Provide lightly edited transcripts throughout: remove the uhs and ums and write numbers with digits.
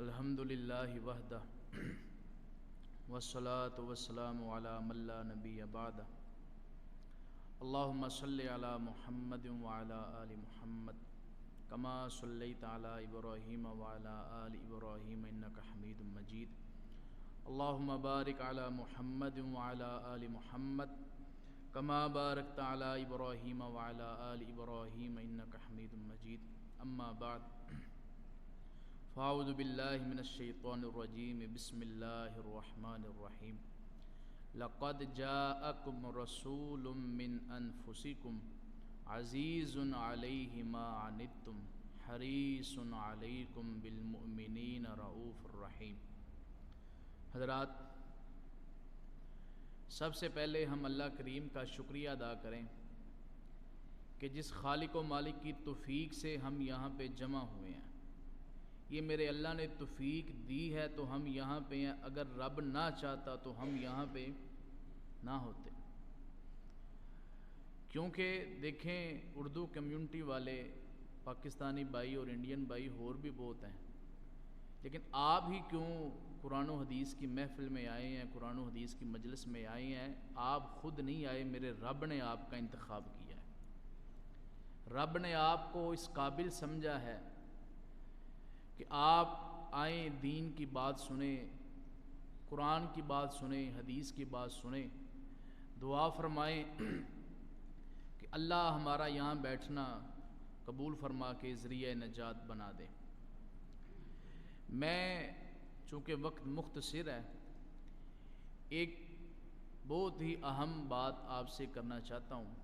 الحمد للہ وحدہ والصلاة والسلام علی من لا نبی بعدہ اللہم صلی علی محمد وعلی آل محمد کما صلیت علی ابراہیم وعلی آل ابراہیم انک حمید مجید اللہم بارک علی محمد وعلی آل محمد کما بارکت علی ابراہیم وعلی آل ابراہیم انک حمید مجید اما بعد فاعوذ باللہ من الشیطان الرجیم بسم اللہ الرحمن الرحیم لقد جاءکم رسول من انفسکم عزیز علیہ ما عنتم حریص علیکم بالمؤمنین رؤوف الرحیم۔ حضرات، سب سے پہلے ہم اللہ کریم کا شکریہ ادا کریں کہ جس خالق و مالک کی توفیق سے ہم یہاں پہ جمع ہوئے ہیں، یہ میرے اللہ نے توفیق دی ہے تو ہم یہاں پہ ہیں، اگر رب نہ چاہتا تو ہم یہاں پہ نہ ہوتے۔ کیونکہ دیکھیں، اردو کمیونٹی والے پاکستانی بھائی اور انڈین بھائی اور بھی بہت ہیں، لیکن آپ ہی کیوں قرآن و حدیث کی محفل میں آئے ہیں، قرآن و حدیث کی مجلس میں آئے ہیں؟ آپ خود نہیں آئے، میرے رب نے آپ کا انتخاب کیا ہے۔ رب نے آپ کو اس قابل سمجھا ہے کہ آپ آئیں، دین کی بات سنیں، قرآن کی بات سنیں، حدیث کی بات سنیں، دعا فرمائیں کہ اللہ ہمارا یہاں بیٹھنا قبول فرما کے ذریعہ نجات بنا دے۔ میں چونکہ وقت مختصر ہے، ایک بہت ہی اہم بات آپ سے کرنا چاہتا ہوں۔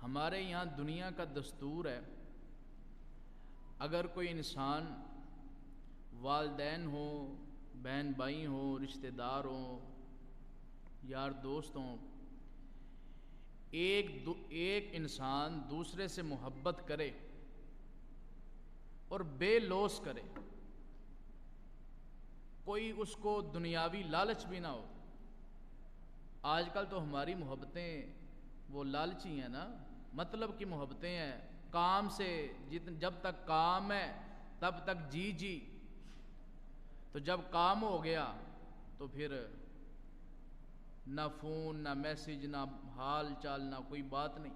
ہمارے یہاں دنیا کا دستور ہے، اگر کوئی انسان، والدین ہوں، بہن بھائی ہوں، رشتہ دار ہوں، یار دوست ہوں، ایک انسان دوسرے سے محبت کرے اور بے لوث کرے، کوئی اس کو دنیاوی لالچ بھی نہ ہو۔ آج کل تو ہماری محبتیں وہ لالچی ہیں نا، مطلب کی محبتیں ہیں، کام سے، جب تک کام ہے تب تک جی، تو جب کام ہو گیا تو پھر نہ فون، نہ میسج، نہ حال چال، نہ کوئی بات نہیں۔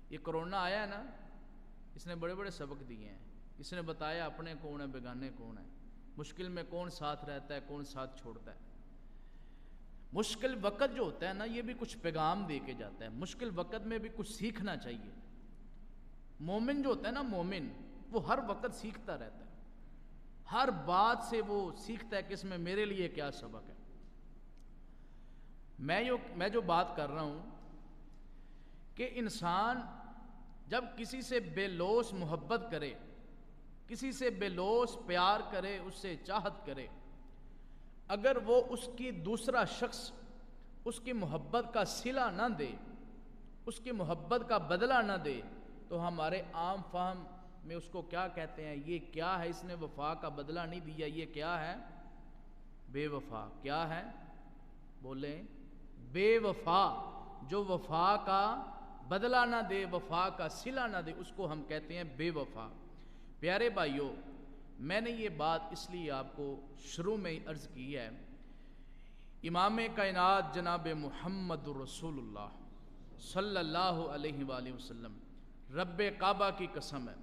یہ کرونا آیا ہے نا، اس نے بڑے بڑے سبق دیے ہیں۔ اس نے بتایا اپنے کون ہے، بیگانے کون ہے، مشکل میں کون ساتھ رہتا ہے، کون ساتھ چھوڑتا ہے۔ مشکل وقت جو ہوتا ہے نا، یہ بھی کچھ پیغام دے کے جاتا ہے، مشکل وقت میں بھی کچھ سیکھنا چاہیے۔ مومن جو ہوتا ہے نا، مومن وہ ہر وقت سیکھتا رہتا ہے، ہر بات سے وہ سیکھتا ہے کہ اس میں میرے لیے کیا سبق ہے۔ میں جو بات کر رہا ہوں کہ انسان جب کسی سے بے لوث محبت کرے، کسی سے بے لوث پیار کرے، اس سے چاہت کرے، اگر وہ اس کی دوسرا شخص اس کی محبت کا صلہ نہ دے، اس کی محبت کا بدلہ نہ دے، تو ہمارے عام فہم میں اس کو کیا کہتے ہیں؟ یہ کیا ہے؟ اس نے وفا کا بدلہ نہیں دیا، یہ کیا ہے؟ بے وفا۔ کیا ہے؟ بولیں، بے وفا۔ جو وفا کا بدلہ نہ دے، وفا کا صلہ نہ دے، اس کو ہم کہتے ہیں بے وفا۔ پیارے بھائیوں، میں نے یہ بات اس لیے آپ کو شروع میں ہی عرض کی ہے، امام کائنات جناب محمد رسول اللہ صلی اللہ علیہ وآلہ وسلم، رب کعبہ کی قسم ہے،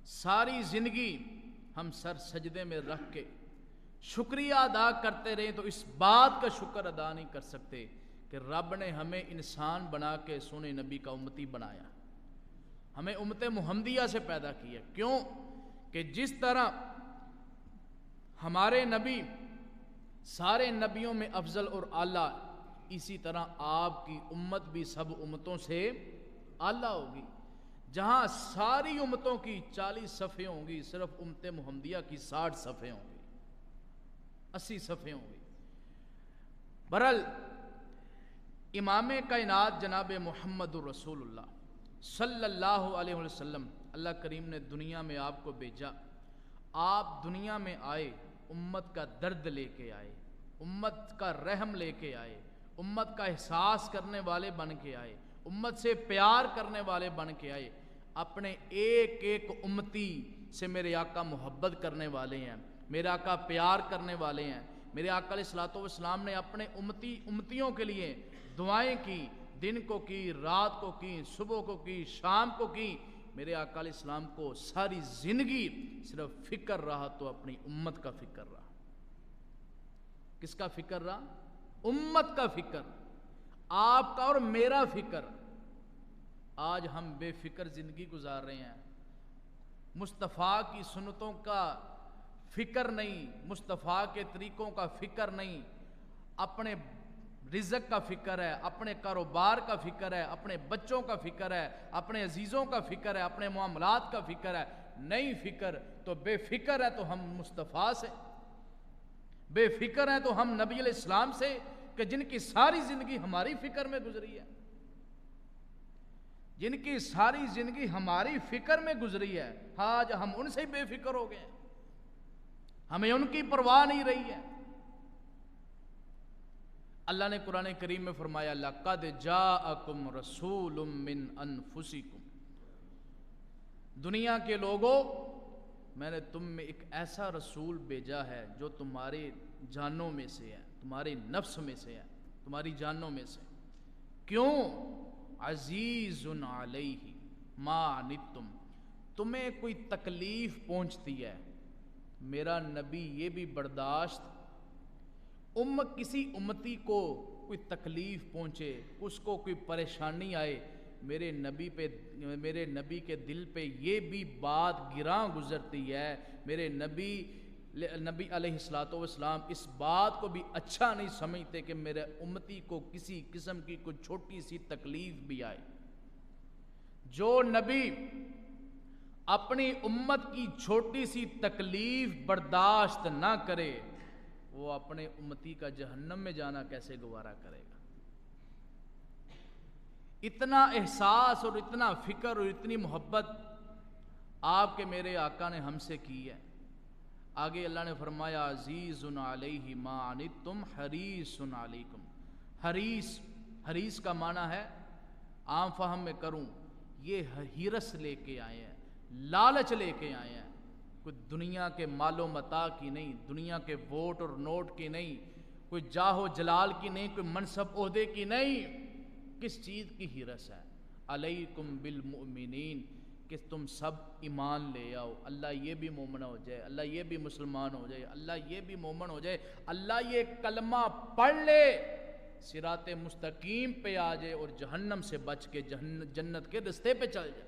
ساری زندگی ہم سر سجدے میں رکھ کے شکریہ ادا کرتے رہے تو اس بات کا شکر ادا نہیں کر سکتے کہ رب نے ہمیں انسان بنا کے سونے نبی کا امتی بنایا، ہمیں امت محمدیہ سے پیدا کیا۔ کیوں کہ جس طرح ہمارے نبی سارے نبیوں میں افضل اور اعلیٰ، اسی طرح آپ کی امت بھی سب امتوں سے اعلیٰ ہوگی۔ جہاں ساری امتوں کی 40 صفحے ہوں گی، صرف امت محمدیہ کی 60 صفحے ہوں گی، 80 صفحے ہوں گی۔ برحال امام کائنات جناب محمد رسول اللہ صلی اللہ علیہ وسلم، اللہ کریم نے دنیا میں آپ کو بھیجا، آپ دنیا میں آئے، امت کا درد لے کے آئے، امت کا رحم لے کے آئے، امت کا احساس کرنے والے بن کے آئے، امت سے پیار کرنے والے بن کے آئے، اپنے ایک ایک امتی سے میرے آقا محبت کرنے والے ہیں، میرے آقا پیار کرنے والے ہیں، میرے آقا علیہ الصلوۃ والسلام نے اپنے امتیوں کے لیے دعائیں کی، دن کو کی، رات کو کی، صبح کو کی، شام کو کی۔ میرے آقا علیہ السلام کو ساری زندگی صرف فکر رہا تو اپنی امت کا فکر رہا۔ کس کا فکر رہا؟ امت کا فکر، آپ کا اور میرا فکر۔ آج ہم بے فکر زندگی گزار رہے ہیں، مصطفیٰ کی سنتوں کا فکر نہیں، مصطفیٰ کے طریقوں کا فکر نہیں، اپنے رزق کا فکر ہے، اپنے کاروبار کا فکر ہے، اپنے بچوں کا فکر ہے، اپنے عزیزوں کا فکر ہے، اپنے معاملات کا فکر ہے۔ نہیں فکر تو بے فکر ہے تو ہم مصطفیٰ سے، بے فکر ہیں تو ہم نبی علیہ السلام سے، کہ جن کی ساری زندگی ہماری فکر میں گزری ہے، جن کی ساری زندگی ہماری فکر میں گزری ہے، آج ہم ان سے بے فکر ہو گئے ہیں، ہمیں ان کی پرواہ نہیں رہی ہے۔ اللہ نے قرآن کریم میں فرمایا لَقَدْ جَاءَكُمْ رَسُولٌ مِّنْ أَنفُسِكُمْ، دنیا کے لوگوں، میں نے تم میں ایک ایسا رسول بھیجا ہے جو تمہارے جانوں میں سے ہے، تمہارے نفس میں سے ہے، تمہاری جانوں میں سے۔ کیوں؟ عزیز علیہ ما عنتم، تمہیں کوئی تکلیف پہنچتی ہے، میرا نبی یہ بھی برداشت، کسی امتی کو کوئی تکلیف پہنچے، اس کو کوئی پریشانی آئے، میرے نبی کے دل پہ یہ بھی بات گراں گزرتی ہے، میرے نبی علیہ الصلوۃ والسلام اس بات کو بھی اچھا نہیں سمجھتے کہ میرے امتی کو کسی قسم کی کوئی چھوٹی سی تکلیف بھی آئے۔ جو نبی اپنی امت کی چھوٹی سی تکلیف برداشت نہ کرے، وہ اپنے امتی کا جہنم میں جانا کیسے گوارا کرے گا؟ اتنا احساس اور اتنا فکر اور اتنی محبت آپ کے میرے آقا نے ہم سے کی ہے۔ آگے اللہ نے فرمایا عزیز علیہ ما عنتم حریص علیکم۔ حریص کا معنی ہے، عام فہم میں کروں، یہ ہرس لے کے آئے ہیں، لالچ لے کے آئے ہیں، کوئی دنیا کے مال و متاع کی نہیں، دنیا کے ووٹ اور نوٹ کی نہیں، کوئی جاہ و جلال کی نہیں، کوئی منصب عہدے کی نہیں۔ کس چیز کی ہرس ہے؟ علیکم بالمؤمنین، کہ تم سب ایمان لے آؤ، اللہ یہ بھی مومن ہو جائے، اللہ یہ بھی مسلمان ہو جائے، اللہ یہ بھی مومن ہو جائے، اللہ یہ کلمہ پڑھ لے، صراط مستقیم پہ آ جائے اور جہنم سے بچ کے جنت کے رستے پہ چل جائے۔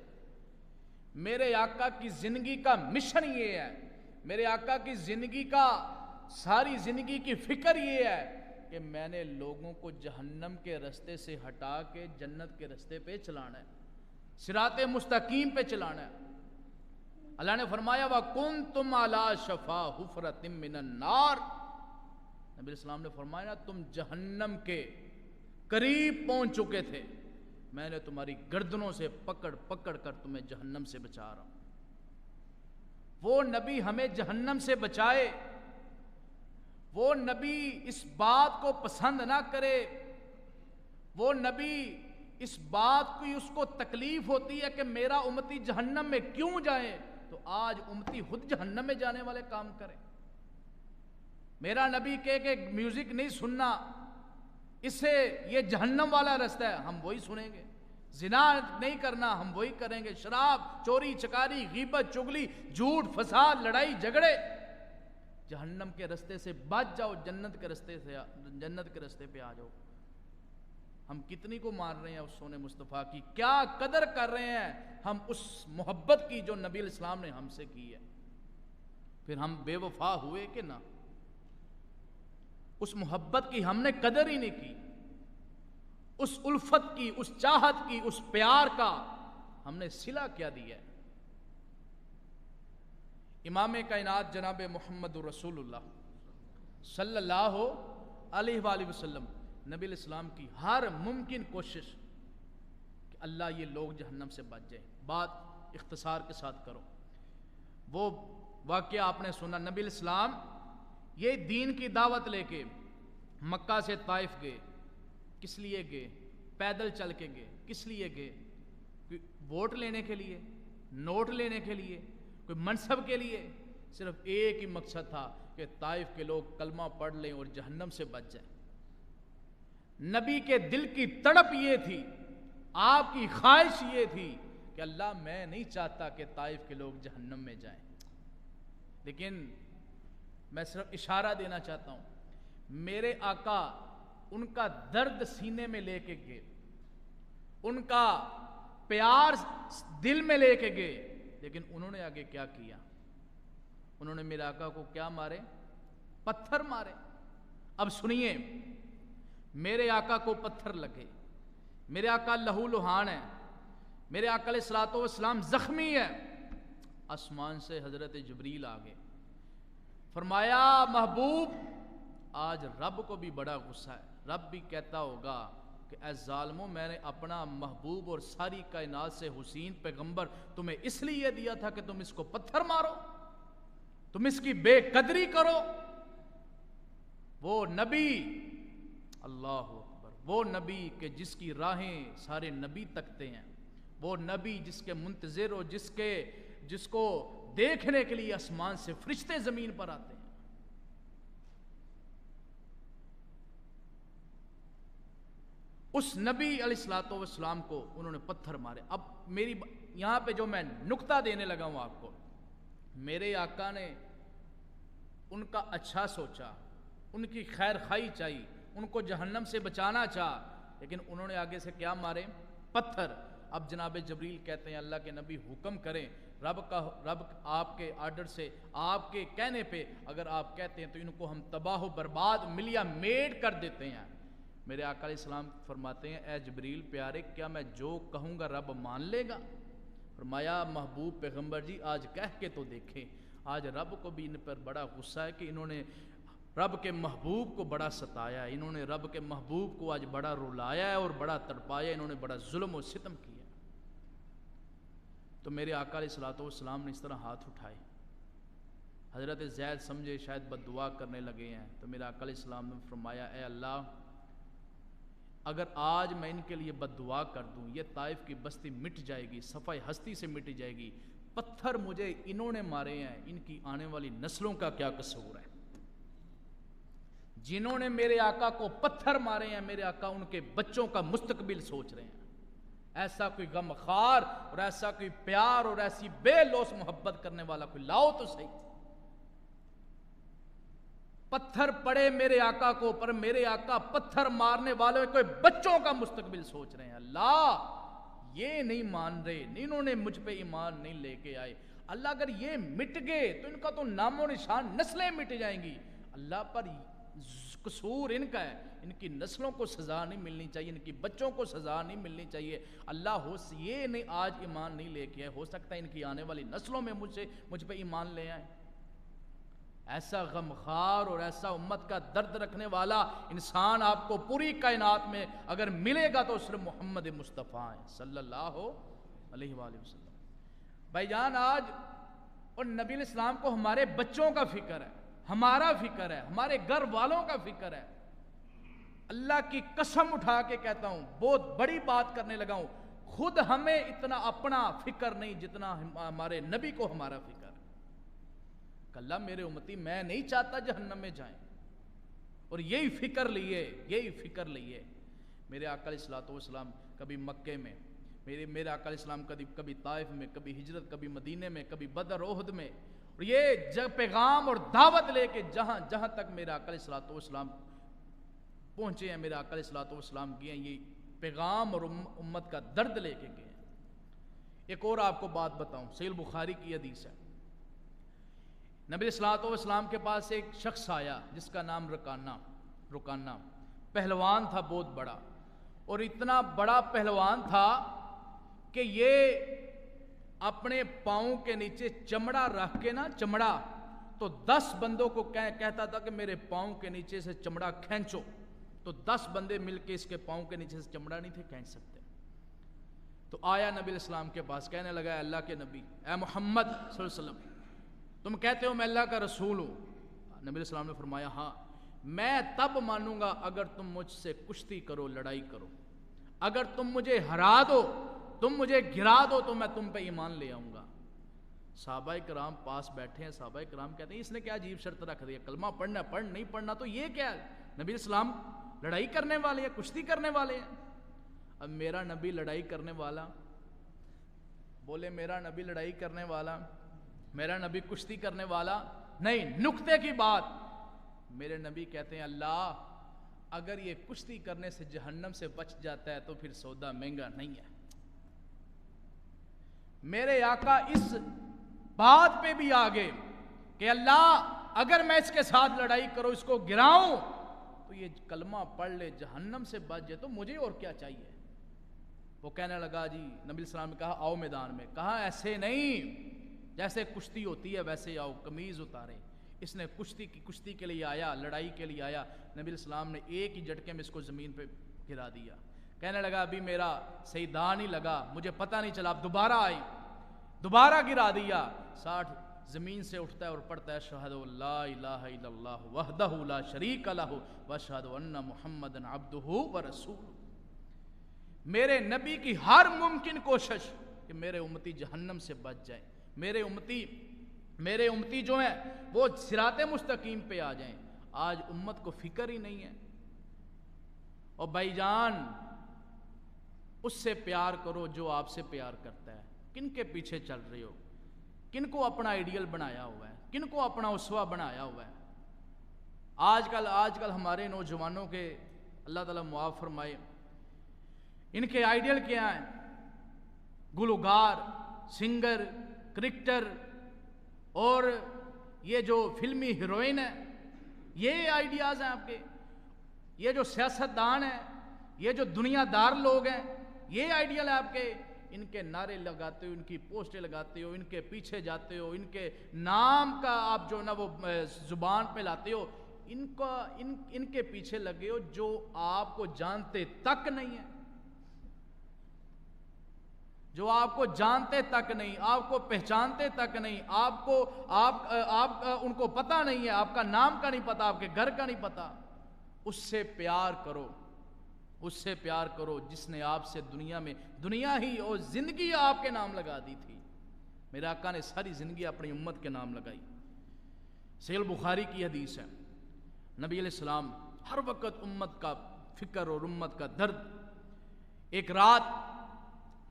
میرے آقا کی زندگی کا مشن یہ ہے، میرے آقا کی زندگی کا، ساری زندگی کی فکر یہ ہے کہ میں نے لوگوں کو جہنم کے رستے سے ہٹا کے جنت کے رستے پہ چلانا ہے، صراط مستقیم پہ چلانا ہے۔ اللہ نے فرمایا وَكُنْتُمْ عَلَىٰ شَفَا حُفْرَةٍ مِّنَ النَّارِ، نبی السلام نے فرمایا تم جہنم کے قریب پہنچ چکے تھے، میں نے تمہاری گردنوں سے پکڑ پکڑ کر تمہیں جہنم سے بچا رہا ہوں۔ وہ نبی ہمیں جہنم سے بچائے، وہ نبی اس بات کو پسند نہ کرے، وہ نبی اس بات کی اس کو تکلیف ہوتی ہے کہ میرا امتی جہنم میں کیوں جائے، تو آج امتی خود جہنم میں جانے والے کام کرے۔ میرا نبی کہے کہ میوزک نہیں سننا، اس سے یہ جہنم والا رستہ ہے، ہم وہی سنیں گے۔ زنا نہیں کرنا، ہم وہی کریں گے۔ شراب، چوری چکاری، غیبت، چغلی، جھوٹ، فساد، لڑائی جھگڑے، جہنم کے رستے سے بچ جاؤ، جنت کے رستے پہ آ جاؤ۔ ہم کتنی کو مار رہے ہیں اس سونے مصطفیٰ کی، کیا قدر کر رہے ہیں ہم اس محبت کی جو نبی علیہ السلام نے ہم سے کی ہے؟ پھر ہم بے وفا ہوئے کہ نہ؟ اس محبت کی ہم نے قدر ہی نہیں کی، اس الفت کی، اس چاہت کی، اس پیار کا ہم نے صلہ کیا دیا ہے؟ امام کائنات جناب محمد رسول اللہ صلی اللہ علیہ وآلہ وسلم، نبی علیہ السلام کی ہر ممکن کوشش کہ اللہ یہ لوگ جہنم سے بچ جائیں۔ بات اختصار کے ساتھ کرو، وہ واقعہ آپ نے سنا، نبی علیہ السلام یہ دین کی دعوت لے کے مکہ سے طائف گئے۔ کس لیے گئے؟ پیدل چل کے گئے۔ کس لیے گئے؟ ووٹ لینے کے لیے، نوٹ لینے کے لیے، کوئی منصب کے لیے، صرف ایک ہی مقصد تھا کہ طائف کے لوگ کلمہ پڑھ لیں اور جہنم سے بچ جائیں۔ نبی کے دل کی تڑپ یہ تھی، آپ کی خواہش یہ تھی کہ اللہ میں نہیں چاہتا کہ طائف کے لوگ جہنم میں جائیں، لیکن میں صرف اشارہ دینا چاہتا ہوں، میرے آقا ان کا درد سینے میں لے کے گئے، ان کا پیار دل میں لے کے گئے، لیکن انہوں نے آگے کیا کیا؟ انہوں نے میرے آقا کو کیا مارے؟ پتھر مارے۔ اب سنیے، میرے آقا کو پتھر لگے، میرے آقا لہو لہان ہے، میرے آقا علیہ الصلوۃ والسلام زخمی ہے، آسمان سے حضرت جبریل آ گئے، فرمایا محبوب آج رب کو بھی بڑا غصہ ہے، رب بھی کہتا ہوگا کہ اے ظالموں، میں نے اپنا محبوب اور ساری کائنات سے حسین پیغمبر تمہیں اس لیے دیا تھا کہ تم اس کو پتھر مارو، تم اس کی بے قدری کرو۔ وہ نبی، اللہ اکبر، وہ نبی کہ جس کی راہیں سارے نبی تکتے ہیں، وہ نبی جس کے منتظر اور جس کو دیکھنے کے لیے آسمان سے فرشتے زمین پر آتے ہیں، اس نبی علیہ الصلوۃ والسلام کو انہوں نے پتھر مارے۔ اب میری یہاں پہ جو میں نقطہ دینے لگا ہوں آپ کو، میرے آقا نے ان کا اچھا سوچا، ان کی خیر خواہی چاہی، ان کو جہنم سے بچانا چاہا، لیکن انہوں نے آگے سے کیا مارے؟ پتھر۔ اب جناب جبریل کہتے ہیں اللہ کے نبی حکم کریں، رب آپ کے آرڈر سے، آپ کے کہنے پہ اگر آپ کہتے ہیں تو ان کو ہم تباہ و برباد ملیا میٹ کر دیتے ہیں۔ میرے آقا علیہ السلام فرماتے ہیں اے جبریل پیارے، کیا میں جو کہوں گا رب مان لے گا؟ فرمایا محبوب پیغمبر جی آج کہہ کے تو دیکھیں، آج رب کو بھی ان پر بڑا غصہ ہے کہ انہوں نے رب کے محبوب کو بڑا ستایا ہے، انہوں نے رب کے محبوب کو آج بڑا رلایا ہے اور بڑا تڑپایا، انہوں نے بڑا ظلم و ستم کیا۔ تو میرے آقا علیہ الصلوۃ والسلام نے اس طرح ہاتھ اٹھائے، حضرت زید سمجھے شاید بد دعا کرنے لگے ہیں، تو میرے آقا علیہ السلام نے فرمایا اے اللہ، اگر آج میں ان کے لیے بد دعا کر دوں یہ طائف کی بستی مٹ جائے گی، صفحہ ہستی سے مٹ جائے گی، پتھر مجھے انہوں نے مارے ہیں، ان کی آنے والی نسلوں کا کیا قصور ہے؟ جنہوں نے میرے آقا کو پتھر مارے ہیں، میرے آقا ان کے بچوں کا مستقبل سوچ رہے ہیں۔ ایسا کوئی غم خار اور ایسا کوئی پیار اور ایسی بے لوث محبت کرنے والا کوئی لاؤ تو صحیح۔ پتھر پڑے میرے آقا کو، پر میرے آقا پتھر مارنے والے کوئی بچوں کا مستقبل سوچ رہے ہیں۔ اللہ یہ نہیں مان رہے، انہوں نے مجھ پہ ایمان نہیں لے کے آئے، اللہ اگر یہ مٹ گئے تو ان کا تو نام و نشان، نسلیں مٹ جائیں گی، اللہ پر قصور ان کا ہے، ان کی نسلوں کو سزا نہیں ملنی چاہیے، ان کی بچوں کو سزا نہیں ملنی چاہیے، اللہ یہ نہیں آج ایمان نہیں لے کے آئے، ہو سکتا ہے ان کی آنے والی نسلوں میں مجھ پہ ایمان لے آئیں۔ ایسا غمخوار اور ایسا امت کا درد رکھنے والا انسان آپ کو پوری کائنات میں اگر ملے گا تو صرف محمد مصطفیٰ ہیں صلی اللہ علیہ وآلہ وسلم۔ بھائی جان آج اور نبی علیہ السلام کو ہمارے بچوں کا فکر ہے، ہمارا فکر ہے، ہمارے گھر والوں کا فکر ہے۔ اللہ کی قسم اٹھا کے کہتا ہوں، بہت بڑی بات کرنے لگا ہوں، خود ہمیں اتنا اپنا فکر نہیں جتنا ہمارے نبی کو ہمارا فکر ہے۔ کہ اللہ میرے امتی میں نہیں چاہتا جہنم میں جائیں، اور یہی فکر لیے میرے آقا علیہ الصلوۃ والسلام کبھی مکے میں، میرے آقا علیہ السلام کبھی طائف میں، کبھی ہجرت، کبھی مدینے میں، کبھی بدر احد میں، اور یہ پیغام اور دعوت لے کے جہاں تک میرے آقا علیہ الصلوۃ والسلام پہنچے ہیں، میرے آقا علیہ الصلوۃ والسلام گئے ہیں، یہ پیغام اور امت کا درد لے کے گئے ہیں۔ ایک اور آپ کو بات بتاؤں، صحیح بخاری کی حدیث ہے، نبی علیہ الصلوۃ والسلام کے پاس ایک شخص آیا جس کا نام رکانہ پہلوان تھا، بہت بڑا، اور اتنا بڑا پہلوان تھا کہ یہ اپنے پاؤں کے نیچے چمڑا رکھ کے چمڑا تو 10 بندوں کو کہتا تھا کہ میرے پاؤں کے نیچے سے چمڑا کھینچو، تو 10 بندے مل کے اس کے پاؤں کے نیچے سے چمڑا نہیں تھے کھینچ سکتے۔ تو آیا نبی علیہ السلام کے پاس، کہنے لگا اے اللہ کے نبی، اے محمد صلی اللہ علیہ وسلم، تم کہتے ہو میں اللہ کا رسول ہوں۔ نبی علیہ السلام نے فرمایا ہاں، میں تب مانوں گا اگر تم مجھ سے کشتی کرو، لڑائی کرو، اگر تم مجھے ہرا دو، تم مجھے گرا دو تو میں تم پہ ایمان لے آؤں گا۔ صحابہ کرام پاس بیٹھے ہیں، صحابہ کرام کہتے ہیں اس نے کیا عجیب شرط رکھ دیا، کلمہ پڑھنا پڑھ، نہیں پڑھنا تو یہ کیا ہے؟ نبی اسلام لڑائی کرنے والے ہیں، کشتی کرنے والے ہیں۔ اب میرا نبی لڑائی کرنے والا، بولے میرا نبی لڑائی کرنے والا، میرا نبی کشتی کرنے والا نہیں، نکتے کی بات، میرے نبی کہتے ہیں اللہ اگر یہ کشتی کرنے سے جہنم سے بچ جاتا ہے تو پھر سودا مہنگا نہیں ہے۔ میرے آقا اس بات پہ بھی آگے کہ اللہ اگر میں اس کے ساتھ لڑائی کروں، اس کو گراؤں تو یہ کلمہ پڑھ لے، جہنم سے بچ جائے، تو مجھے اور کیا چاہیے؟ وہ کہنے لگا جی، نبی السلام نے کہا آؤ میدان میں، کہا ایسے نہیں، جیسے کشتی ہوتی ہے ویسے آؤ، قمیض اتارے۔ اس نے کشتی کے لیے آیا، لڑائی کے لیے آیا، نبی السلام نے ایک ہی جھٹکے میں اس کو زمین پہ گرا دیا۔ کہنے لگا ابھی میرا صحیح داں نہیں لگا، مجھے پتہ نہیں چلا، اب دوبارہ آئی، دوبارہ گرا دیا۔ 60 زمین سے اٹھتا ہے اور پڑھتا ہے اشہد ان لا الہ الا اللہ وحدہ لا شریک لہ واشہد ان محمدا عبدہ ورسولہ۔ میرے نبی کی ہر ممکن کوشش کہ میرے امتی جہنم سے بچ جائیں، میرے امتی جو ہیں وہ صراط مستقیم پہ آ جائیں۔ آج امت کو فکر ہی نہیں ہے۔ اور بھائی جان اس سے پیار کرو جو آپ سے پیار کرتا ہے۔ کن کے پیچھے چل رہے ہو؟ کن کو اپنا آئیڈیل بنایا ہوا ہے؟ کن کو اپنا اسوہ بنایا ہوا ہے؟ آج کل ہمارے نوجوانوں کے اللہ تعالیٰ معاف فرمائے، ان کے آئیڈیل کیا ہیں؟ گلوکار، سنگر، کرکٹر اور یہ جو فلمی ہیروئن ہے، یہ آئیڈیاز ہیں آپ کے؟ یہ جو سیاستدان ہیں، یہ جو دنیا دار لوگ ہیں، یہ آئیڈیل ہے آپ کے؟ ان کے نعرے لگاتے ہو، ان کی پوسٹیں لگاتے ہو، ان کے پیچھے جاتے ہو، ان کے نام کا آپ جو نا وہ زبان پہ لاتے ہو، ان کے پیچھے لگے ہو جو آپ کو جانتے تک نہیں ہے، جو آپ کو جانتے تک نہیں، آپ کو پہچانتے تک نہیں، آپ ان کو پتہ نہیں ہے، آپ کا نام کا نہیں پتہ، آپ کے گھر کا نہیں پتہ۔ اس سے پیار کرو، اس سے پیار کرو جس نے آپ سے دنیا ہی اور زندگی آپ کے نام لگا دی تھی۔ میرے آقا نے ساری زندگی اپنی امت کے نام لگائی۔ صحیح بخاری کی حدیث ہے، نبی علیہ السلام ہر وقت امت کا فکر اور امت کا درد۔ ایک رات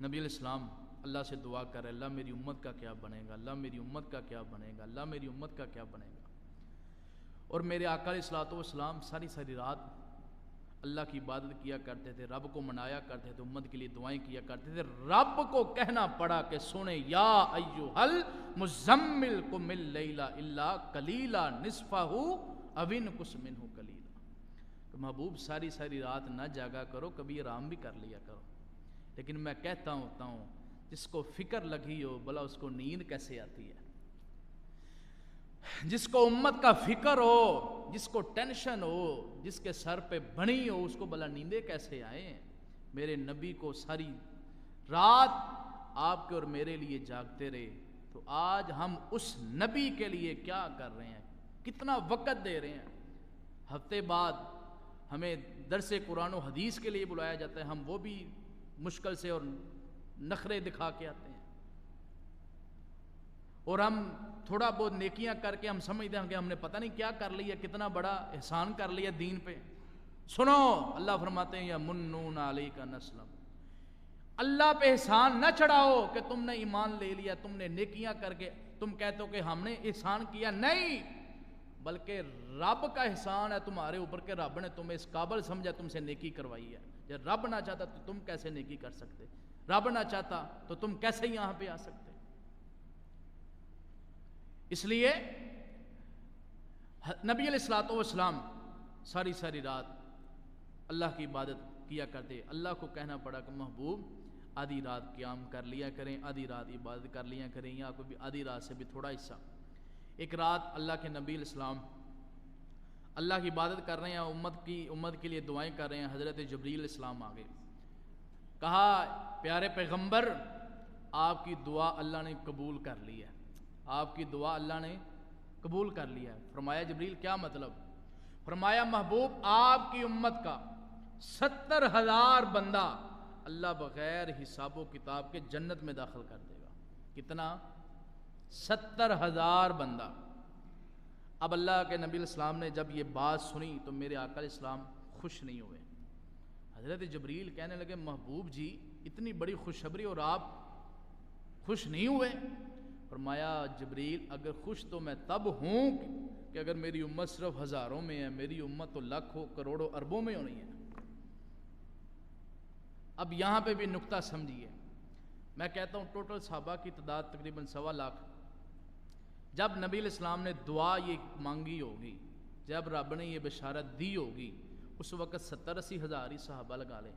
نبی علیہ السلام اللہ سے دعا کر رہے، اللہ میری امت کا کیا بنے گا، اللہ میری امت کا کیا بنے گا، اللہ میری امت کا کیا بنے گا۔ اور میرے آقا علیہ الصلوۃ والسلام ساری رات اللہ کی عبادت کیا کرتے تھے، رب کو منایا کرتے تھے، امت کے لیے دعائیں کیا کرتے تھے۔ رب کو کہنا پڑا کہ سنے یا ایھا المزمل قم اللیل الا قلیلا نصفہ او انقص منہ قلیلا، کہ محبوب ساری رات نہ جاگا کرو، کبھی آرام بھی کر لیا کرو۔ لیکن میں کہتا ہوتا ہوں جس کو فکر لگی ہو بھلا اس کو نیند کیسے آتی ہے؟ جس کو امت کا فکر ہو، جس کو ٹینشن ہو، جس کے سر پہ بنی ہو، اس کو بھلا نیندیں کیسے آئیں؟ میرے نبی کو ساری رات آپ کے اور میرے لیے جاگتے رہے، تو آج ہم اس نبی کے لیے کیا کر رہے ہیں؟ کتنا وقت دے رہے ہیں؟ ہفتے بعد ہمیں درس قرآن و حدیث کے لیے بلایا جاتا ہے، ہم وہ بھی مشکل سے اور نخرے دکھا کے آتے ہیں، اور ہم تھوڑا بہت نیکیاں کر کے ہم سمجھتے ہیں کہ ہم نے پتہ نہیں کیا کر لیا، کتنا بڑا احسان کر لیا دین پہ۔ سنو، اللہ فرماتے ہیں یا منون علیک نسلم، اللہ پہ احسان نہ چڑھاؤ کہ تم نے ایمان لے لیا، تم نے نیکیاں کر کے تم کہتے ہو کہ ہم نے احسان کیا، نہیں، بلکہ رب کا احسان ہے تمہارے اوپر کہ رب نے تمہیں اس قابل سمجھا، تم سے نیکی کروائی ہے۔ جب رب نہ چاہتا تو تم کیسے نیکی کر سکتے؟ رب نہ چاہتا تو تم کیسے یہاں پہ آ سکتے؟ اس لیے نبی علیہ الصلوۃ والسلام ساری رات اللہ کی عبادت کیا کرتے۔ اللہ کو کہنا پڑا کہ محبوب آدھی رات قیام کر لیا کریں، آدھی رات عبادت کر لیا کریں، یا کوئی بھی آدھی رات سے بھی تھوڑا حصہ۔ ایک رات اللہ کے نبی علیہ السلام اللہ کی عبادت کر رہے ہیں، امت کے لیے دعائیں کر رہے ہیں، حضرت جبریل علیہ السلام آ گئے، کہا پیارے پیغمبر آپ کی دعا اللہ نے قبول کر لی ہے، آپ کی دعا اللہ نے قبول کر لیا ہے۔ فرمایا جبریل کیا مطلب؟ فرمایا محبوب آپ کی امت کا 70,000 بندہ اللہ بغیر حساب و کتاب کے جنت میں داخل کر دے گا۔ کتنا؟ 70,000 بندہ۔ اب اللہ کے نبی علیہ السلام نے جب یہ بات سنی تو میرے آقا علیہ السلام خوش نہیں ہوئے۔ حضرت جبریل کہنے لگے محبوب جی اتنی بڑی خوشخبری اور آپ خوش نہیں ہوئے؟ فرمایا جبریل اگر خوش تو میں تب ہوں کہ اگر میری امت صرف ہزاروں میں ہے، میری امت تو لاکھوں کروڑوں اربوں میں ہونی ہے۔ اب یہاں پہ بھی نکتہ سمجھیے، میں کہتا ہوں ٹوٹل صحابہ کی تعداد تقریباً 1.25 لاکھ۔ جب نبی علیہ السلام نے دعا یہ مانگی ہوگی، جب رب نے یہ بشارت دی ہوگی، اس وقت 70-80 ہزار ہی صحابہ لگا لیں۔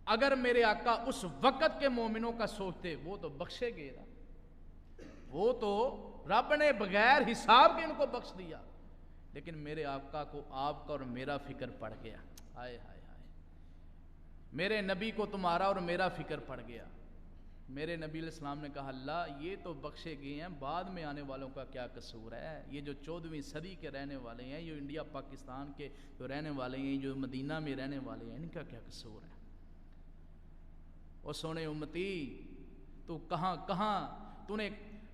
اگر میرے آقا اس وقت کے مومنوں کا سوچتے وہ تو بخشے گئے نا، وہ تو رب نے بغیر حساب کے ان کو بخش دیا، لیکن میرے آقا کو آپ کا اور میرا فکر پڑ گیا۔ ہائے ہائے ہائے، میرے نبی کو تمہارا اور میرا فکر پڑ گیا۔ میرے نبی علیہ السلام نے کہا اللہ یہ تو بخشے گئے ہیں، بعد میں آنے والوں کا کیا قصور ہے؟ یہ جو 14ویں صدی کے رہنے والے ہیں، جو انڈیا پاکستان کے جو رہنے والے ہیں، جو مدینہ میں رہنے والے ہیں، ان کا کیا قصور ہے؟ اور سونے امتی تو کہاں کہاں تو نے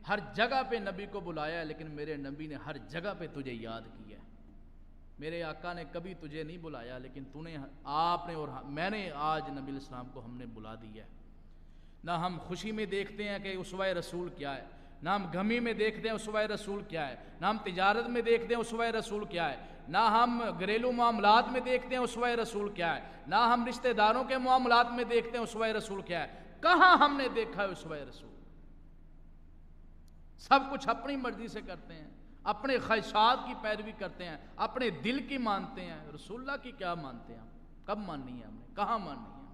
ہر جگہ پہ نبی کو بلایا ہے، لیکن میرے نبی نے ہر جگہ پہ تجھے یاد کیا ہے۔ میرے آقا نے کبھی تجھے نہیں بلایا، لیکن تو نے، آپ نے اور میں نے آج نبی علیہ السلام کو ہم نے بلا دیا ہے۔ نہ ہم خوشی میں دیکھتے ہیں کہ اسوہ رسول کیا ہے، نہ ہم غمی میں دیکھتے ہیں اسوہ رسول کیا ہے، نہ ہم تجارت میں دیکھتے ہیں اسوہ رسول کیا ہے، نہ ہم گھریلو معاملات میں دیکھتے ہیں اسوہ رسول کیا ہے، نہ ہم رشتہ داروں کے معاملات میں دیکھتے ہیں اسوہ رسول کیا ہے۔ کہاں ہم نے دیکھا ہے اسوہ رسول؟ سب کچھ اپنی مرضی سے کرتے ہیں، اپنے خواہشات کی پیروی کرتے ہیں، اپنے دل کی مانتے ہیں، رسول اللہ کی کیا مانتے ہیں ہم؟ کب ماننی ہے ہم نے؟ کہاں ماننی ہے ہم نے؟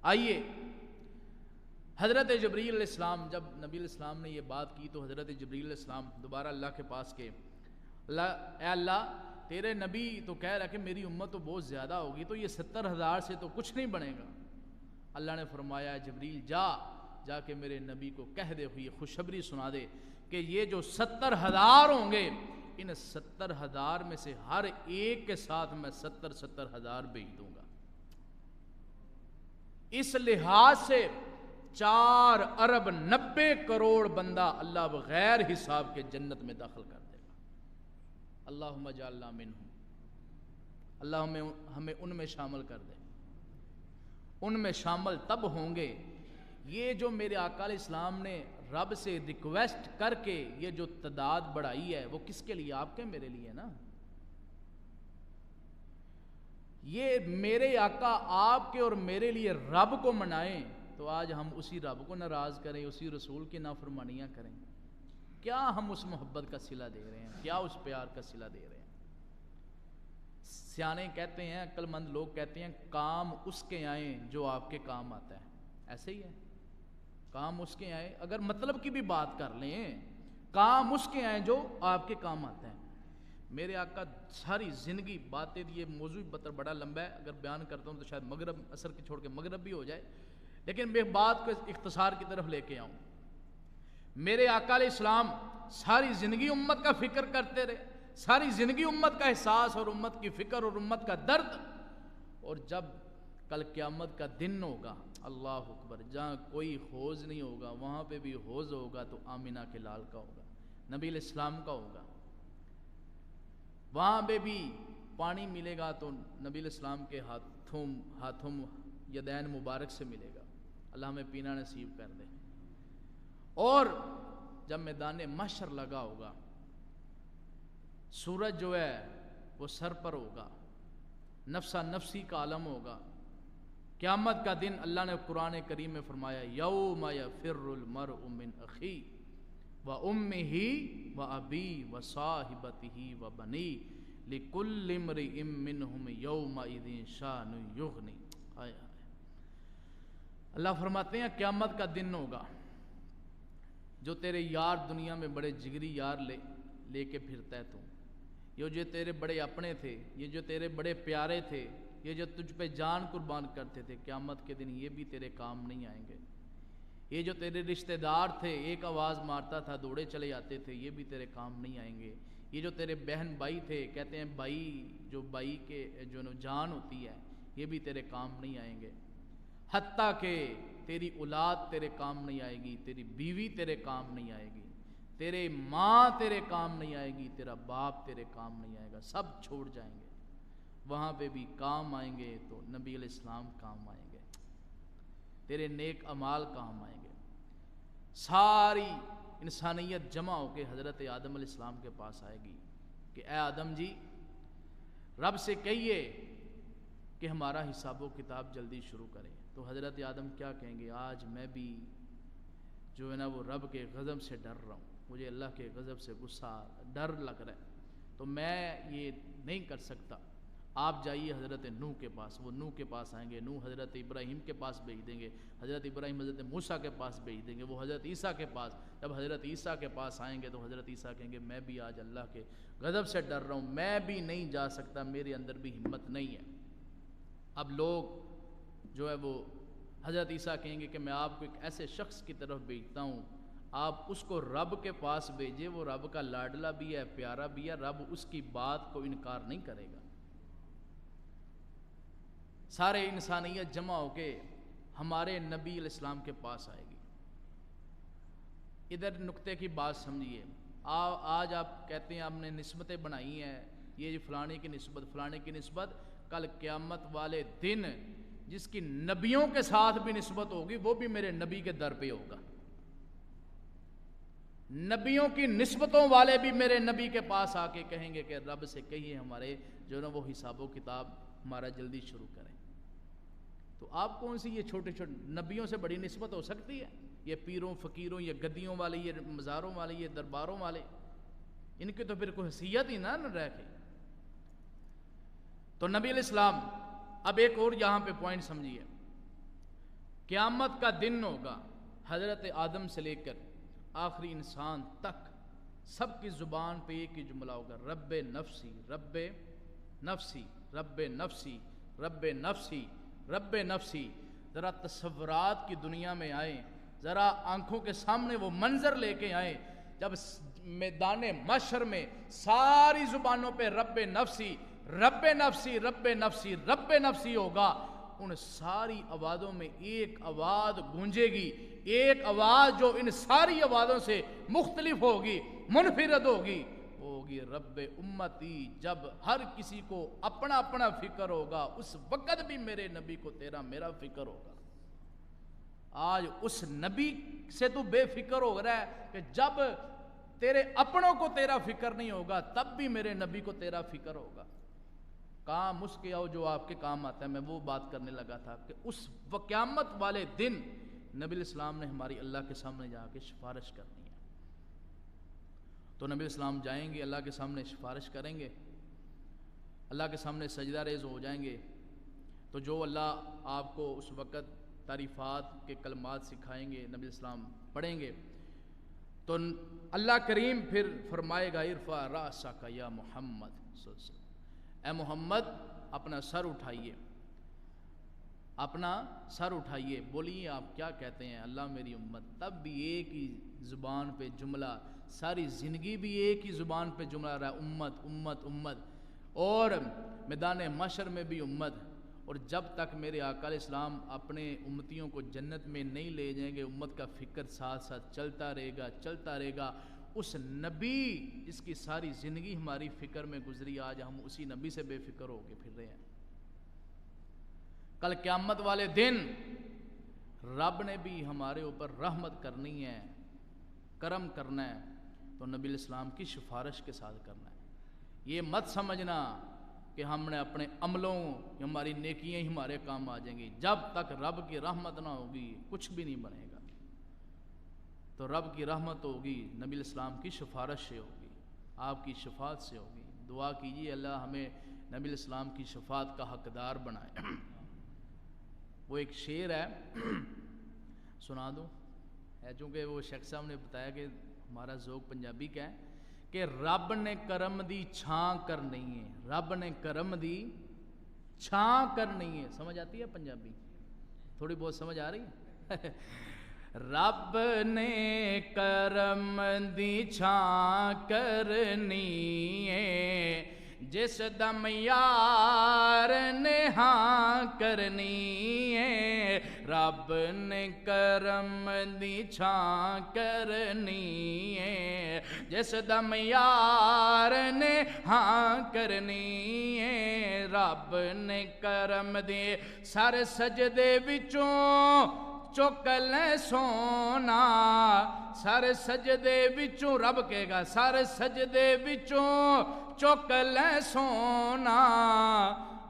آئیے حضرت جبریل علیہ السلام، جب نبی علیہ السلام نے یہ بات کی تو حضرت جبریل علیہ السلام دوبارہ اللہ کے پاس گئے۔ اے اللہ تیرے نبی تو کہہ رہا کہ میری امت تو بہت زیادہ ہوگی، تو یہ 70,000 سے تو کچھ نہیں بنے گا۔ اللہ نے فرمایا جبریل جا کے میرے نبی کو کہہ دے، ہوئی خوشخبری سنا دے کہ یہ جو 70,000 ہوں گے، ان 70,000 میں سے ہر ایک کے ساتھ میں 70,000 بھیج دوں گا۔ اس لحاظ سے 4 ارب 90 کروڑ بندہ اللہ بغیر حساب کے جنت میں داخل کر دے گا۔ اللہم اجعلنا منہم، اللہ ہمیں ان میں شامل کر دے۔ ان میں شامل تب ہوں گے یہ جو میرے آقا علیہ السلام نے رب سے ریکویسٹ کر کے یہ جو تعداد بڑھائی ہے، وہ کس کے لیے؟ آپ کے میرے لیے نا۔ یہ میرے آقا آپ کے اور میرے لیے رب کو منائیں تو آج ہم اسی رب کو ناراض کریں، اسی رسول کی نافرمانیاں کریں؟ کیا ہم اس محبت کا صلہ دے رہے ہیں؟ کیا اس پیار کا صلہ دے رہے ہیں؟ سیانے کہتے ہیں، عقل مند لوگ کہتے ہیں کام اس کے آئیں جو آپ کے کام آتا ہے۔ ایسے ہی ہے، کام اس کے آئیں، اگر مطلب کی بھی بات کر لیں، کام اس کے آئیں جو آپ کے کام آتا ہے۔ میرے آقا ساری زندگی باتیں، یہ موضوع بڑا لمبا ہے، اگر بیان کرتا ہوں تو شاید مغرب اثر کے چھوڑ کے مغرب بھی ہو جائے، لیکن میں بات کو اختصار کی طرف لے کے آؤں۔ میرے آقا علیہ السلام ساری زندگی امت کا فکر کرتے رہے، ساری زندگی امت کا احساس اور امت کی فکر اور امت کا درد، اور جب کل قیامت کا دن ہوگا، اللہ اکبر، جہاں کوئی حوض نہیں ہوگا وہاں پہ بھی حوض ہوگا تو آمینہ کے لال کا ہوگا، نبی علیہ السلام کا ہوگا۔ وہاں پہ بھی پانی ملے گا تو نبی علیہ السلام کے ہاتھوں یدین مبارک سے ملے گا، اللہ ہمیں پینا نصیب کر دے۔ اور جب میدان محشر لگا ہوگا، سورج جو ہے وہ سر پر ہوگا، نفسا نفسی کا عالم ہوگا، قیامت کا دن اللہ نے قرآن کریم میں فرمایا یوم یفر المرء من اخی و امہ و ابی و صاحبتہ و بنی لکل امرئ منہم یومئذ شان یغنی۔ اللہ فرماتے ہیں قیامت کا دن ہوگا، جو تیرے یار دنیا میں بڑے جگری یار لے کے پھرتا ہے، تو یہ جو تیرے بڑے اپنے تھے، یہ جو تیرے بڑے پیارے تھے، یہ جو تجھ پہ جان قربان کرتے تھے، قیامت کے دن یہ بھی تیرے کام نہیں آئیں گے۔ یہ جو تیرے رشتہ دار تھے، ایک آواز مارتا تھا دوڑے چلے جاتے تھے، یہ بھی تیرے کام نہیں آئیں گے۔ یہ جو تیرے بہن بھائی تھے، کہتے ہیں بھائی جو بھائی کے جو جان ہوتی ہے، یہ بھی تیرے کام نہیں آئیں گے۔ حتیٰ کہ تیری اولاد تیرے کام نہیں آئے گی، تیری بیوی تیرے کام نہیں آئے گی، تیرے ماں تیرے کام نہیں آئے گی، تیرا باپ تیرے کام نہیں آئے گا، سب چھوڑ جائیں گے۔ وہاں پہ بھی کام آئیں گے تو نبی علیہ السلام کام آئیں گے، تیرے نیک اعمال کام آئیں گے۔ ساری انسانیت جمع ہو کے حضرت آدم علیہ السلام کے پاس آئے گی کہ اے آدم جی، رب سے کہیے کہ ہمارا حساب و کتاب جلدی شروع کریں۔ تو حضرت آدم کیا کہیں گے؟ آج میں بھی جو ہے نا وہ رب کے غضب سے ڈر رہا ہوں، مجھے اللہ کے غضب سے غصہ ڈر لگ رہا ہے، تو میں یہ نہیں کر سکتا۔ آپ جائیے حضرت نوح کے پاس، وہ نوح کے پاس آئیں گے، نوح حضرت ابراہیم کے پاس بھیج دیں گے، حضرت ابراہیم حضرت موسیٰ کے پاس بھیج دیں گے، وہ حضرت عیسیٰ کے پاس، جب حضرت عیسیٰ کے پاس آئیں گے تو حضرت عیسیٰ کہیں گے میں بھی آج اللہ کے غضب سے ڈر رہا ہوں، میں بھی نہیں جا سکتا، میرے اندر بھی ہمت نہیں ہے۔ اب لوگ جو ہے وہ حضرت عیسیٰ کہیں گے کہ میں آپ کو ایک ایسے شخص کی طرف بھیجتا ہوں، آپ اس کو رب کے پاس بھیجے، وہ رب کا لاڈلا بھی ہے، پیارا بھی ہے، رب اس کی بات کو انکار نہیں کرے گا۔ سارے انسانیت جمع ہو کے ہمارے نبی علیہ السلام کے پاس آئے گی۔ ادھر نقطے کی بات سمجھیے، آج آپ کہتے ہیں آپ نے نسبتیں بنائی ہیں، یہ فلانے کی نسبت، فلانے کی نسبت، کل قیامت والے دن جس کی نبیوں کے ساتھ بھی نسبت ہوگی وہ بھی میرے نبی کے در پہ ہوگا۔ نبیوں کی نسبتوں والے بھی میرے نبی کے پاس آ کے کہیں گے کہ رب سے کہیے ہمارے جو ہے نا وہ حساب و کتاب ہمارا جلدی شروع کریں۔ تو آپ کون سی یہ چھوٹے چھوٹے نبیوں سے بڑی نسبت ہو سکتی ہے؟ یہ پیروں فقیروں، یہ گدیوں والے، یہ مزاروں والے، یہ درباروں والے، ان کی تو پھر کوئی حیثیت ہی نہ رہ گئی۔ تو نبی علیہ السلام، اب ایک اور یہاں پہ پوائنٹ سمجھیے، قیامت کا دن ہوگا، حضرت آدم سے لے کر آخری انسان تک سب کی زبان پہ ایک ہی جملہ ہوگا، رب نفسی رب نفسی رب نفسی رب نفسی رب نفسی۔ ذرا تصورات کی دنیا میں آئیں، ذرا آنکھوں کے سامنے وہ منظر لے کے آئیں جب میدان محشر میں ساری زبانوں پہ رب نفسی رب نفسی رب نفسی رب نفسی ہوگا، ان ساری آوازوں میں ایک آواز گونجے گی، ایک آواز جو ان ساری آوازوں سے مختلف ہوگی، منفرد ہوگی، وہ ہوگی رب امتی۔ جب ہر کسی کو اپنا اپنا فکر ہوگا اس وقت بھی میرے نبی کو تیرا میرا فکر ہوگا۔ آج اس نبی سے تو بے فکر ہو رہا ہے کہ جب تیرے اپنوں کو تیرا فکر نہیں ہوگا تب بھی میرے نبی کو تیرا فکر ہوگا۔ کام اس کے آؤ جو آپ کے کام آتا ہے، میں وہ بات کرنے لگا تھا کہ اس قیامت والے دن نبی علیہ السلام نے ہماری اللہ کے سامنے جا کے سفارش کرنی ہے۔ تو نبی علیہ السلام جائیں گے، اللہ کے سامنے سفارش کریں گے، اللہ کے سامنے سجدہ ریز ہو جائیں گے۔ تو جو اللہ آپ کو اس وقت تعریفات کے کلمات سکھائیں گے، نبی علیہ السلام پڑھیں گے، تو اللہ کریم پھر فرمائے گا ارفع رأسک یا محمد صلی اللہ علیہ وسلم، اے محمد اپنا سر اٹھائیے، اپنا سر اٹھائیے، بولیے آپ کیا کہتے ہیں، اللہ میری امت۔ تب بھی ایک ہی زبان پہ جملہ، ساری زندگی بھی ایک ہی زبان پہ جملہ رہا، امت امت امت، اور میدان محشر میں بھی امت۔ اور جب تک میرے آقا علیہ السلام اپنے امتیوں کو جنت میں نہیں لے جائیں گے، امت کا فکر ساتھ ساتھ چلتا رہے گا چلتا رہے گا۔ اس نبی جس کی ساری زندگی ہماری فکر میں گزری، آج ہم اسی نبی سے بے فکر ہو کے پھر رہے ہیں۔ کل قیامت والے دن رب نے بھی ہمارے اوپر رحمت کرنی ہے، کرم کرنا ہے، تو نبی علیہ السلام کی سفارش کے ساتھ کرنا ہے۔ یہ مت سمجھنا کہ ہم نے اپنے عملوں، ہماری نیکیاں ہی ہمارے کام آ جائیں گی، جب تک رب کی رحمت نہ ہوگی کچھ بھی نہیں بنے گا۔ تو رب کی رحمت ہوگی، نبی علیہ السلام کی سفارش سے ہوگی، آپ کی شفاعت سے ہوگی۔ دعا کیجیے اللہ ہمیں نبی علیہ السلام کی شفاعت کا حقدار بنائے۔ وہ ایک شعر ہے، سنا دوں ہے، چونکہ وہ شیخ صاحب نے بتایا کہ ہمارا ذوق پنجابی کا ہے، کہ رب نے کرم دی چھاں کر نہیں ہے، رب نے کرم دی چھاں کر نہیں ہے۔ سمجھ آتی ہے پنجابی؟ تھوڑی بہت سمجھ آ رہی ہے؟ رب نے کرم دی چھاں کرنی ہے، جس دم یار نے ہاں کرنی ہے، رب نے کرم دی چھاں کرنی ہے جس دم یار نے ہاں کرنی ہے رب نے کرم دی سر سجدے وچوں چک لے سونا سر سجدے وچوں رب کہے گا سر سجدے وچوں چک لے سونا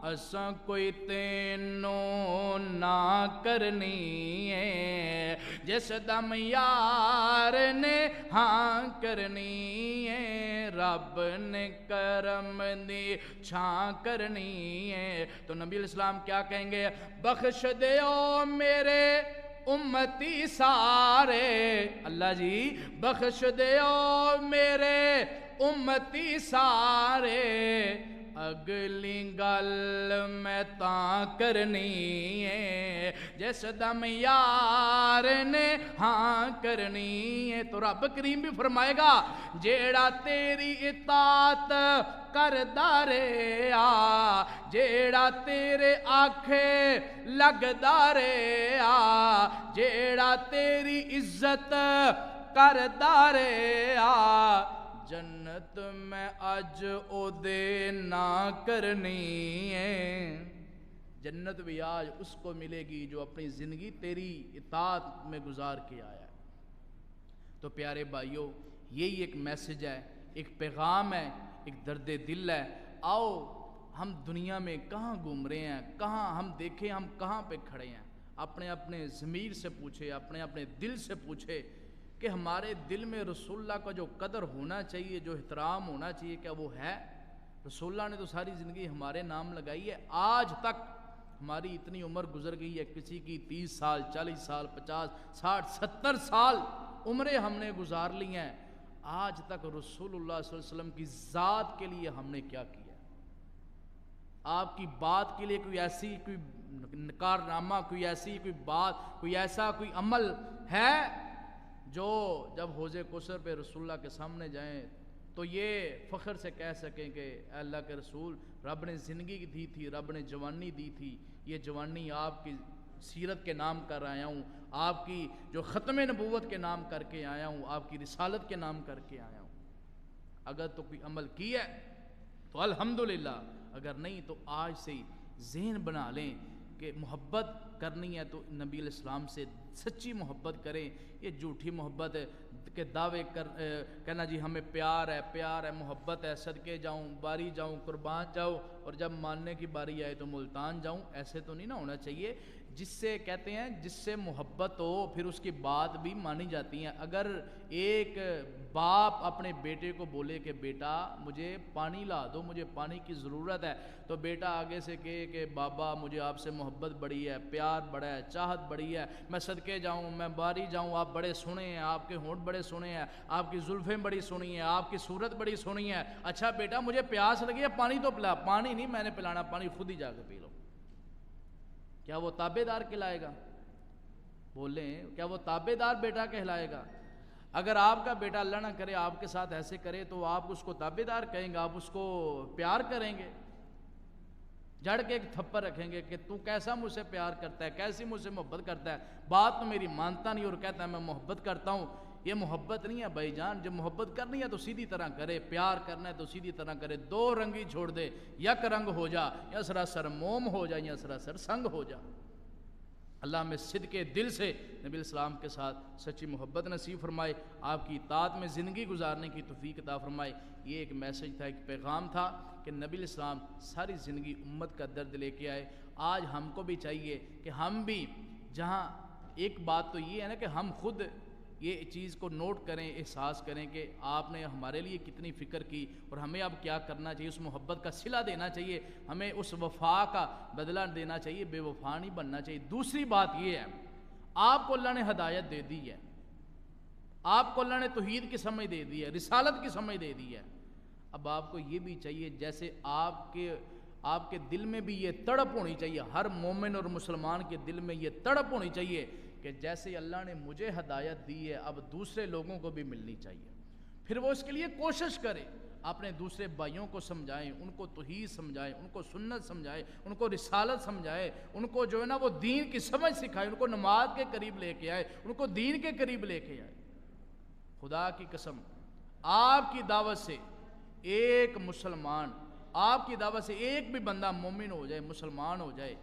اساں کوئی تینوں نہ کرنی ہے جس دم یار نے ہاں کرنی ہے رب نے کرم دی چھاں کرنی ہے تو نبی علیہ السلام کیا کہیں گے بخش دیو میرے امتی سارے اللہ جی بخش دیو میرے امتی سارے اگلی گل میں تاں کرنی ہے جس دم یار نے ہاں کرنی ہے تو رب کریم بھی فرمائے گا جیڑا تیری اطاعت کردا رہیا جیڑا تیرے آکھے لگدا رہیا جیڑا تیری عزت کردا رہیا جنت میں اج او دے نہ کرنی ہے جنت بھی آج اس کو ملے گی جو اپنی زندگی تیری اطاعت میں گزار کے آیا ہے تو پیارے بھائیوں یہی ایک میسج ہے ایک پیغام ہے ایک درد دل ہے آؤ ہم دنیا میں کہاں گھوم رہے ہیں کہاں ہم دیکھیں ہم کہاں پہ کھڑے ہیں اپنے اپنے ضمیر سے پوچھے اپنے اپنے دل سے پوچھے کہ ہمارے دل میں رسول اللہ کا جو قدر ہونا چاہیے جو احترام ہونا چاہیے کیا وہ ہے رسول اللہ نے تو ساری زندگی ہمارے نام لگائی ہے آج تک ہماری اتنی عمر گزر گئی ہے کسی کی 30 سال 40 سال 50 60 70 سال عمریں ہم نے گزار لی ہیں آج تک رسول اللہ صلی اللہ علیہ وسلم کی ذات کے لیے ہم نے کیا کیا آپ کی بات کے لیے کوئی ایسی کوئی کارنامہ کوئی ایسی کوئی بات کوئی ایسا کوئی عمل ہے جو جب حوض کوثر پہ رسول اللہ کے سامنے جائیں تو یہ فخر سے کہہ سکیں کہ اے اللہ کے رسول رب نے زندگی دی تھی رب نے جوانی دی تھی یہ جوانی آپ کی سیرت کے نام کر آیا ہوں آپ کی جو ختم نبوت کے نام کر کے آیا ہوں آپ کی رسالت کے نام کر کے آیا ہوں اگر تو کوئی عمل کیا ہے تو الحمدللہ اگر نہیں تو آج سے ہی ذہن بنا لیں کہ محبت کرنی ہے تو نبی علیہ السلام سے سچی محبت کریں یہ جھوٹی محبت کے دعوے کہنا جی ہمیں پیار ہے محبت ہے صدقے جاؤں باری جاؤں قربان جاؤ اور جب ماننے کی باری آئے تو ملتان جاؤں ایسے تو نہیں نہ ہونا چاہیے جس سے کہتے ہیں جس سے محبت ہو پھر اس کی بات بھی مانی جاتی ہیں اگر ایک باپ اپنے بیٹے کو بولے کہ بیٹا مجھے پانی لا دو مجھے پانی کی ضرورت ہے تو بیٹا آگے سے کہے کہ بابا مجھے آپ سے محبت بڑی ہے پیار بڑا ہے چاہت بڑی ہے میں صدقے جاؤں میں باری جاؤں آپ بڑے سنے ہیں آپ کے ہونٹ بڑے سنے ہیں آپ کی زلفیں بڑی سنی ہیں آپ کی صورت بڑی سنی ہے اچھا بیٹا مجھے پیاس لگی ہے پانی تو پلا پانی نہیں میں نے پلانا پانی خود ہی جا کے پی لو کیا وہ تابع دار کہلائے گا بولیں کیا وہ تابع دار بیٹا کہلائے گا اگر آپ کا بیٹا اللہ نہ کرے آپ کے ساتھ ایسے کرے تو آپ اس کو تابع دار کہیں گے آپ اس کو پیار کریں گے جڑ کے ایک تھپڑ رکھیں گے کہ تو کیسا مجھ سے پیار کرتا ہے کیسی مجھ سے محبت کرتا ہے بات تو میری مانتا نہیں اور کہتا ہے میں محبت کرتا ہوں یہ محبت نہیں ہے بھائی جان جب محبت کرنی ہے تو سیدھی طرح کرے پیار کرنا ہے تو سیدھی طرح کرے دو رنگی چھوڑ دے یک رنگ ہو جا یا سراسر موم ہو جا یا سراسر سنگ ہو جا اللہ میں صدقے دل سے نبی علیہ السلام کے ساتھ سچی محبت نصیب فرمائے آپ کی اطاعت میں زندگی گزارنے کی توفیق عطا فرمائے یہ ایک میسج تھا ایک پیغام تھا کہ نبی علیہ السلام ساری زندگی امت کا درد لے کے آئے آج ہم کو بھی چاہیے کہ ہم بھی جہاں ایک بات تو یہ ہے نا کہ ہم خود یہ چیز کو نوٹ کریں احساس کریں کہ آپ نے ہمارے لیے کتنی فکر کی اور ہمیں اب کیا کرنا چاہیے اس محبت کا صلہ دینا چاہیے ہمیں اس وفا کا بدلہ دینا چاہیے بے وفا نہیں بننا چاہیے دوسری بات یہ ہے آپ کو اللہ نے ہدایت دے دی ہے آپ کو اللہ نے توحید کی سمجھ دے دی ہے رسالت کی سمجھ دے دی ہے اب آپ کو یہ بھی چاہیے جیسے آپ کے دل میں بھی یہ تڑپ ہونی چاہیے ہر مومن اور مسلمان کے دل میں یہ تڑپ ہونی چاہیے کہ جیسے اللہ نے مجھے ہدایت دی ہے اب دوسرے لوگوں کو بھی ملنی چاہیے پھر وہ اس کے لیے کوشش کرے اپنے دوسرے بھائیوں کو سمجھائیں، ان کو توحید سمجھائیں، ان کو سنت سمجھائیں، ان کو رسالت سمجھائیں، ان کو جو ہے نا وہ دین کی سمجھ سکھائیں، ان کو نماز کے قریب لے کے آئے، ان کو دین کے قریب لے کے آئے۔ خدا کی قسم، آپ کی دعوت سے ایک مسلمان، آپ کی دعوت سے ایک بھی بندہ مومن ہو جائے، مسلمان ہو جائے،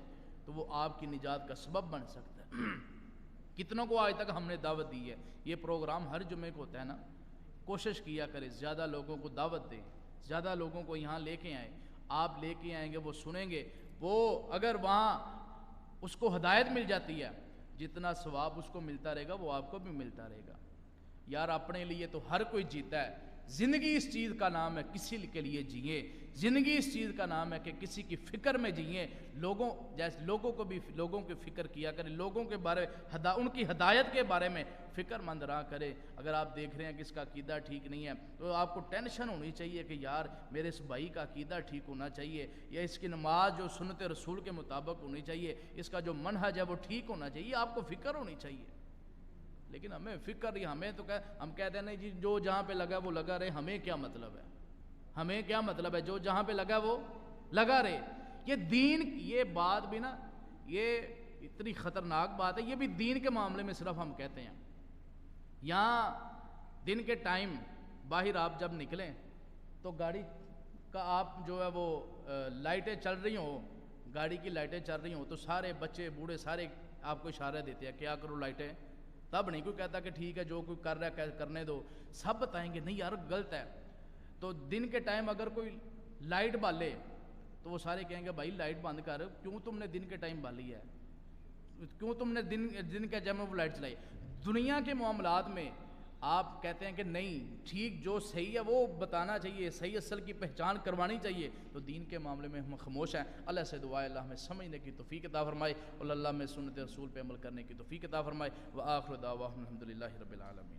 تو وہ آپ کی نجات کا سبب بن سکتا ہے۔ کتنوں کو آج تک ہم نے دعوت دی ہے؟ یہ پروگرام ہر جمعے کو ہوتا ہے نا، کوشش کیا کریں زیادہ لوگوں کو دعوت دیں، زیادہ لوگوں کو یہاں لے کے آئیں۔ آپ لے کے آئیں گے، وہ سنیں گے، وہ اگر وہاں اس کو ہدایت مل جاتی ہے، جتنا ثواب اس کو ملتا رہے گا وہ آپ کو بھی ملتا رہے گا۔ یار اپنے لیے تو ہر کوئی جیتا ہے، زندگی اس چیز کا نام ہے کسی کے لیے جیئیں، زندگی اس چیز کا نام ہے کہ کسی کی فکر میں جیئیں، لوگوں جیسے لوگوں کو بھی لوگوں کی فکر کیا کریں، لوگوں کے بارے ان کی ہدایت کے بارے میں فکر مند رہا کرے۔ اگر آپ دیکھ رہے ہیں کہ اس کا عقیدہ ٹھیک نہیں ہے تو آپ کو ٹینشن ہونی چاہیے کہ یار میرے اس بھائی کا عقیدہ ٹھیک ہونا چاہیے، یا اس کی نماز جو سنت رسول کے مطابق ہونی چاہیے، اس کا جو منہج ہے وہ ٹھیک ہونا چاہیے، آپ کو فکر ہونی چاہیے۔ لیکن ہمیں فکر نہیں، ہمیں تو ہم کہتے ہیں نہیں جی جو جہاں پہ لگا وہ لگا رہے، ہمیں کیا مطلب ہے، ہمیں کیا مطلب ہے، جو جہاں پہ لگا وہ لگا رہے۔ یہ دین، یہ بات بھی نا، یہ اتنی خطرناک بات ہے، یہ بھی دین کے معاملے میں صرف ہم کہتے ہیں۔ یہاں دن کے ٹائم باہر آپ جب نکلیں تو گاڑی کا آپ جو ہے وہ لائٹیں چل رہی ہوں، گاڑی کی لائٹیں چل رہی ہوں تو سارے بچے بوڑھے سارے آپ کو اشارہ دیتے ہیں کیا کرو لائٹیں، تب نہیں کوئی کہتا کہ ٹھیک ہے جو کوئی کر رہا ہے کرنے دو، سب بتائیں گے نہیں یار غلط ہے۔ تو دن کے ٹائم اگر کوئی لائٹ بالے تو وہ سارے کہیں گے بھائی لائٹ بند کر، کیوں تم نے دن کے ٹائم بالی ہے، کیوں تم نے دن کے جب وہ لائٹ چلائی۔ دنیا کے معاملات میں آپ کہتے ہیں کہ نہیں ٹھیک جو صحیح ہے وہ بتانا چاہیے، صحیح اصل کی پہچان کروانی چاہیے، تو دین کے معاملے میں ہم خاموش ہیں۔ اللہ سے دعا ہے اللہ ہمیں سمجھنے کی توفیق عطا فرمائے، اور اللہ میں سنت رسول پہ عمل کرنے کی توفیق عطا فرمائے۔ وآخر دعواہم الحمدللہ رب العالمین۔